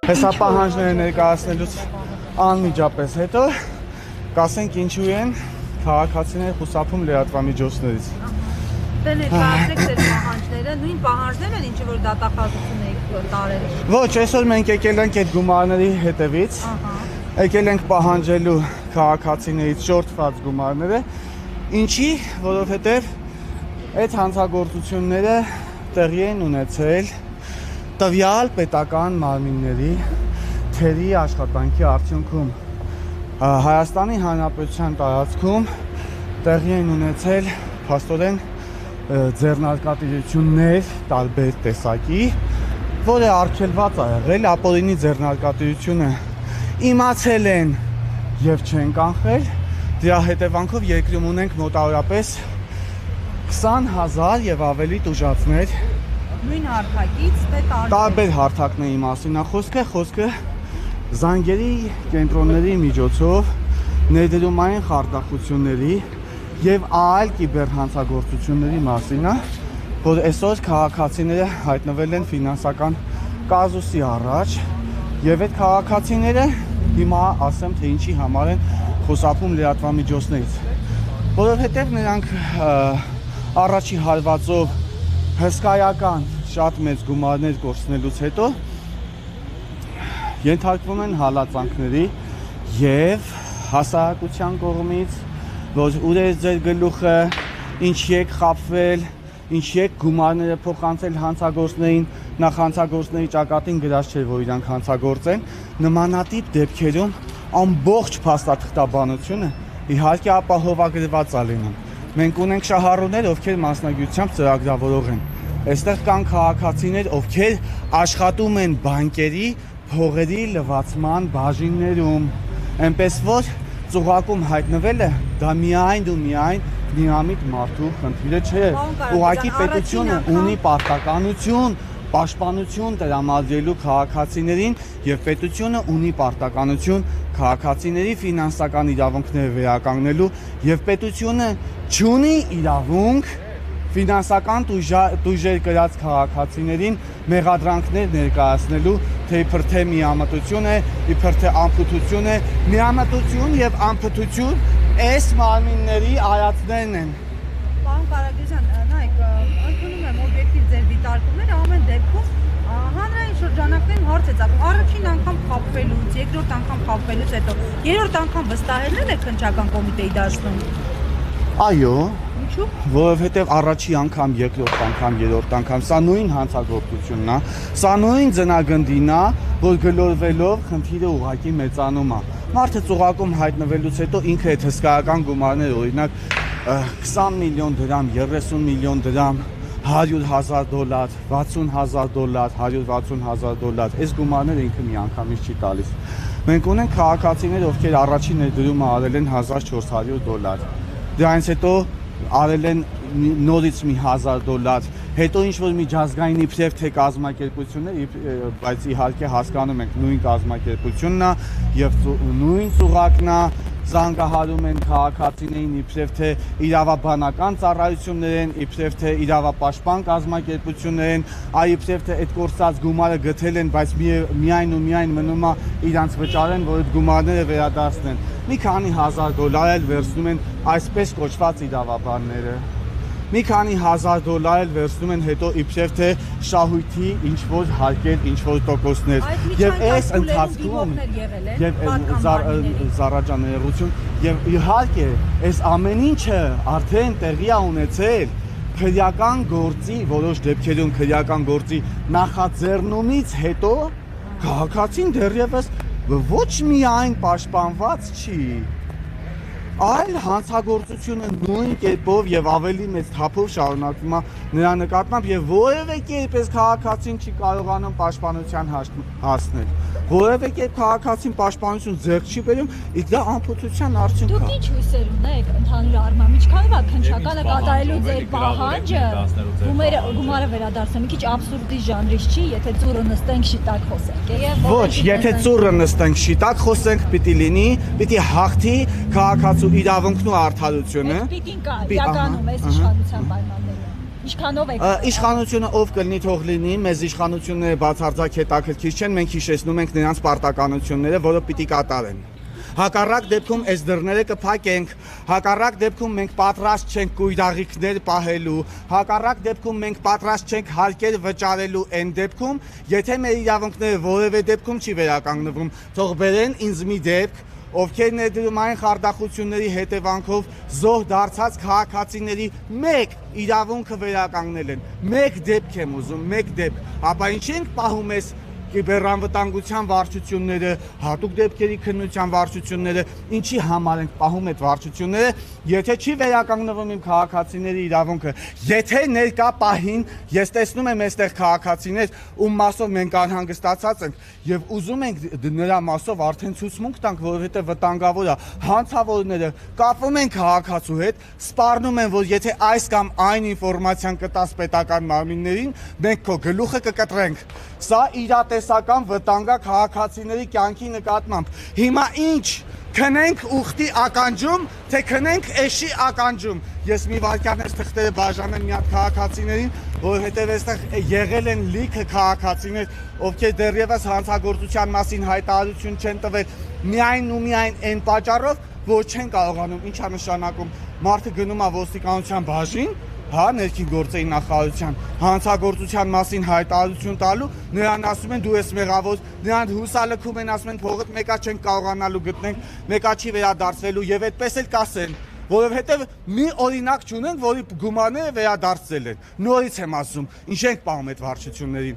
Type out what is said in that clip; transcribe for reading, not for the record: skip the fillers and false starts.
Հեսա պահանջները ներկայացնելուց անմիջապես հետո կասենք ինչու են քաղաքացիները խուսափում լրատվամիջոցներից։ Դե ներկայացրեք ձեր պահանջները, նույն պահանջներն են, ինչը որ դատախազություն եք տարել։ Ոչ, այսօր մենք եկել ենք այդ գումարների հետևից, եկել ենք պահանջելու քաղաքացիներից շորթված գումարները, ինչի, որովհետև այդ հանցագործությունները տեղի են ունեցել տվյալ պետական մարմինների թերի աշխատանքի արդյունքում Հայաստանի Հանրապետության տարածքում տեղի են ունեցել փաստորեն ձեռնարկատիրություններ տարբեր տեսակի, որը արգելված է եղել, ապօրինի ձեռնարկատիրությունը իմացել են եւ չեն կանխել, դրա հետևանքով երկրում ունենք մոտավորապես 20,000 եւ ավելի տուժածներ նույն հարթակից, թե տարբեր հարթակների մասին է խոսքը զանգերի կենտրոնների միջոցով ներդրումային խարդախությունների եւ այլ կիբերհանցագործությունների մասին է, որ այսօր քաղաքացիները հայտնվել են ֆինանսական կազուսի առաջ եւ այդ քաղաքացիները հիմա ասեմ թե ինչի համար են խուսափում լրատվամիջոցներից, որովհետեւ նրանք առաջի հարվածով հսկայական շատ մեծ գումարներ կորցնելուց հետո ենթարկվում են հալածանքների եւ հասարակության կողմից որ ուր է ձեր գլուխը, ինչ եք խաբվել, ինչ եք գումարները փոխանցել հանցագործներին, նախ հանցագործների ճակատին գրած չէ, որ իրանք հանցագործեն, նմանատիպ դեպքերում ամբողջ փաստաթղթաբանությունը իհարկե ապահովագրված է լինում։ Մենք ունենք շահառուներ, ովքեր մասնագիտությամբ ծրագրավորող են։ Այստեղ կան քաղաքացիներ, ովքեր աշխատում են բանկերի փողերի լվացման բաժիններում, այնպես որ ծուղակում հայտնվելը դա միայն ու միայն դինամիկ մարդու խնդիրը չէ։ Ուղղակի պետությունը ունի պարտականություն, պաշտպանություն տրամադրելու քաղաքացիներին եւ պետությունը ունի պարտականություն քաղաքացիների ֆինանսական իրավունքները վերականգնելու եւ պետությունը չունի իրավունք ֆինանսական տույժեր կրած քաղաքացիներին մեղադրանքներ ներկայացնելու թե իբր թե միամտություն է, իբր թե անփութություն է, միամտություն եւ անփութություն այս մարմինների արածներն են։ Պարոն Կարագյուզյան, նայեք, ընդունում եմ օբյեկտիվ ձեր դիտարկումները, ամեն դեպքում հանրային շրջանակներում հարց է ծագում։ Առաջին անգամ խաբվելուց, երկրորդ անգամ խաբվելուց հետո, երրորդ անգամ վստահելն եք քննչական կոմիտեի դաշտում։ Այո, Ինչու՞։ Որովհետև առաջի անգամ, երկրորդ անգամ, երրորդ անգամ սա նույն հանցագործությունն է, սա նույն ձնագնդին է, որ գլորվելով խնդիրը ուղղակի մեծանում է։ Մարդը ծուղակում հայտնվելուց հետո ինքը այդ հսկայական գումարներ, օրինակ 20 միլիոն դրամ, 30 միլիոն դրամ, $100,000, $60,000, $160,000, այս գումարները ինքը միանգամից չի տալիս։ Մենք ունենք քաղաքացիներ, ովքեր առաջին ներդրումը արել են $1,400, դրանից հետո արել են նորից մի $1,000, հետո ինչ-որ միջազգային իբրև թե կազմակերպություններ, բայց իհարկե հասկանում ենք նույն կազմակերպությունն է եւ նույն ծուղակն է, զանգահարում են քաղաքացիներին իբրև թե իրավաբանական ծառայություններ են, իբրև թե իրավապաշտպան կազմակերպություններ են, իբրև թե այդ կորցած գումարը գտել են, բայց միայն ու միայն մնում է իրանց վճարեն, որ այդ գումարները վերադարձնեն։ Մի քանի $1,000 էլ վերցնում են այսպես կոչված իրավաբանները։ Մի քանի $1,000 էլ վերցնում են հետո իբրև թե շահույթի ինչ-որ հարկեր, ինչ-որ տոկոսներ։ Եվ այս ընթացքում եւ զառաջաներություն եւ իհարկե այս ամեն ինչը արդեն տեղի է ունեցել քրեական գործի, որոշ դեպքերում քրեական գործի նախաձեռնումից հետո քաղաքացին դեռևս ոչ միայն պաշտպանված չի, այլ հանցագործությունը նույն կերպով եւ ավելի մեծ թափով շարունակվում է նրա նկատմամբ եւ որևէ կերպ այս քաղաքացին չի կարողանում պաշտպանության հասնել։ Որևէ կերպ քաղաքացին պաշտպանություն ձեռք չի բերում, իսկ դա անփոփոխության արդյունք է։ Դուք ինչ հույսեր ունեք ընդհանուր առմամբ, ինչքանով է քննչականը կատարելու ձեր պահանջը, գումարը վերադարձնել, մի քիչ աբսուրդի ժանրից չի, եթե ծուռը նստենք շիտակ խոսենք։ Ոչ, եթե ծուռը նստենք շիտակ խոսենք, պիտի լինի, պիտի հաղթի քաղաքացու իրավունքն ու արդարությունը։ Պիտին կա իրականում այս իշխանության պայմաններում։ Ինչքանով եք Իշխանությունը ով կլինի թող լինի, մեզ իշխանությունները բացարձակ հետաքրքիր չեն, մենք հիշեցնում ենք նրանց պարտականությունները, որը պիտի կատարեն։ Հակառակ դեպքում այս դռները կփակենք, հակառակ դեպքում մենք պատրաստ չենք կույրաղիքներ պահելու, հակառակ դեպքում մենք պատրաստ չենք հարկեր վճարելու այն դեպքում, եթե մեր իրավունքները որևէ դեպքում չի վերականգնվում, թող բերեն ինձ մի դեպք, ովքեր ներդրումային խարդախությունների հետևանքով զոհ դարձած քաղաքացիների մեկ իրավունքը վերականգնել են։ Մեկ դեպք եմ ուզում, մեկ դեպք, ապա ինչ ենք պահում ես կիբերանվտանգության վարչությունները, հատուկ դեպքերի քննության վարչությունները, ինչի համար ենք պահում այդ վարչությունները, եթե չի վերականգնվում իմ քաղաքացիների իրավունքը, եթե ներկա պահին ես տեսնում եմ այստեղ քաղաքացիներ, ում մասով մենք անհանգստացած ենք եւ ուզում ենք նրա մասով արդեն ցուցմունք տանք, որովհետեւ վտանգավոր է, հանցավորները կապվում են քաղաքացու հետ, սպառնում են, որ եթե այս կամ այն ինֆորմացիան կտաս պետական մարմիններին, մենք քո գլուխը կկտրենք։ Սա իրատեսական վտանգ է քաղաքացիների կյանքի նկատմամբ։ Հիմա ինչ քնենք ուխտի ականջում, թե քնենք էշի ականջում։ Ես մի վարքյան այս թղթերը բաժանեմ մի հատ քաղաքացիներին, որովհետև այստեղ եղել են լիքը քաղաքացիներ, ովքեր դեռևս հանցագործության մասին հայտարարություն չեն տվել միայն ու միայն այն պատճառով, որ չեն կարողանում, ինչ է նշանակում, մարդը գնում է ոստիկանության բաժին, հա, ներքին գործերի նախարարության հանցագործության մասին հայտարարություն տալու, նրան ասում են դու ես մեղավոր, նրան հուսալքում են, ասում են փողդ մեկա չենք կարողանալու գտնենք, մեկա չի վերադարձվելու եւ այդպես էլ կասեն, որովհետեւ մի օրինակ չունենք, որի գումարները վերադարձել են։ Նորից եմ ասում, ինչ ենք պահում այդ վարչություններին։